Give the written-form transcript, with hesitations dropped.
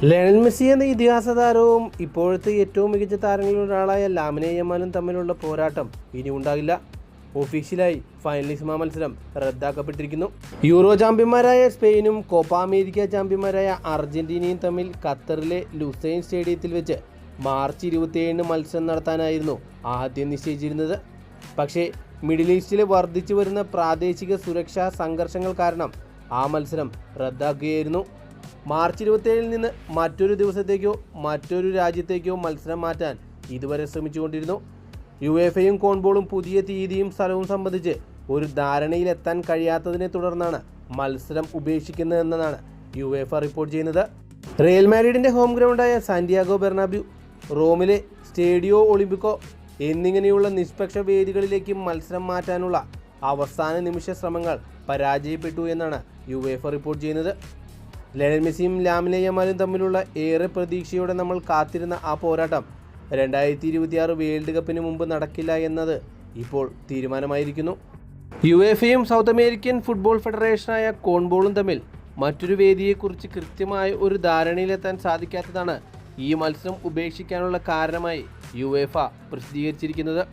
Lionel Messi എന്ന ഇതിഹാസ താരവും ഇപ്പോഴത്തെ ഏറ്റവും മികച്ച താരങ്ങളിൽ ഒരാളായ ലാമിനെ യമാലും തമ്മിലുള്ള പോരാട്ടം ഇനി ഉണ്ടാകില്ല. ഒഫീഷ്യലായി ഫൈനലിസ്റ്റ് മത്സരം റദ്ദാക്കപ്പെട്ടിരിക്കുന്നു. യൂറോ ചാമ്പ്യന്മാരായ സ്പെയിനും കോപ്പ അമേരിക്ക ചാമ്പ്യന്മാരായ അർജന്റീനയും തമ്മിൽ ഖത്തറിലെ ലുസൈൻ സ്റ്റേഡിയത്തിൽ വെച്ച് മാർച്ച് 27 മത്സരം നടത്താനായിരുന്നു ആദ്യം നിശ്ചയിച്ചിരുന്നത്. പക്ഷേ മിഡിൽ ഈസ്റ്റിലെ വർദ്ധിച്ചു വരുന്ന പ്രാദേശിക സുരക്ഷാ സംഘർഷങ്ങൾ കാരണം ആ മത്സരം റദ്ദാക്കുകയായിരുന്നു. മാർച്ച് 27 നിന്ന് മറ്റൊരു ദിവസത്തേക്കോ മറ്റൊരു രാജ്യത്തേക്കോ മത്സരം മാറ്റാൻ ഇതുവരെ ശ്രമിച്ചുകൊണ്ടിരുന്നു. യുവേഫയും കോൺബോളും പുതിയ തീയതിയും സ്ഥലവും സംബന്ധിച്ച് ഒരു ധാരണയിലെത്താൻ കഴിയാത്തതിനെ തുടർന്നാണ് മത്സരം ഉപേക്ഷിക്കുന്നതെന്നാണ് യുവേഫ റിപ്പോർട്ട് ചെയ്യുന്നത്. റിയൽ മാഡ്രിഡിൻ്റെ ഹോം ഗ്രൗണ്ടായ സാന്റിയാഗോ ബെർണാബ്യു, റോമിലെ സ്റ്റേഡിയോ ഒളിമ്പിക്കോ എന്നിങ്ങനെയുള്ള നിഷ്പക്ഷ വേദികളിലേക്ക് മത്സരം മാറ്റാനുള്ള അവസാന നിമിഷ ശ്രമങ്ങൾ പരാജയപ്പെട്ടു എന്നാണ് യുവേഫ റിപ്പോർട്ട് ചെയ്യുന്നത്. ലയണൽ മെസ്സിയും ലാമിനെ യമാലും തമ്മിലുള്ള ഏറെ പ്രതീക്ഷയോടെ നമ്മൾ കാത്തിരുന്ന ആ പോരാട്ടം 2026 വേൾഡ് കപ്പിന് മുമ്പ് നടക്കില്ല എന്നത് ഇപ്പോൾ തീരുമാനമായിരിക്കുന്നു. യുവേഫയും സൗത്ത് അമേരിക്കൻ ഫുട്ബോൾ ഫെഡറേഷനായ കോൺബോളും തമ്മിൽ മറ്റൊരു വേദിയെക്കുറിച്ച് കൃത്യമായ ഒരു ധാരണയിലെത്താൻ സാധിക്കാത്തതാണ് ഈ മത്സരം ഉപേക്ഷിക്കാനുള്ള കാരണമായി യുവേഫ പ്രസിദ്ധീകരിച്ചിരിക്കുന്നത്.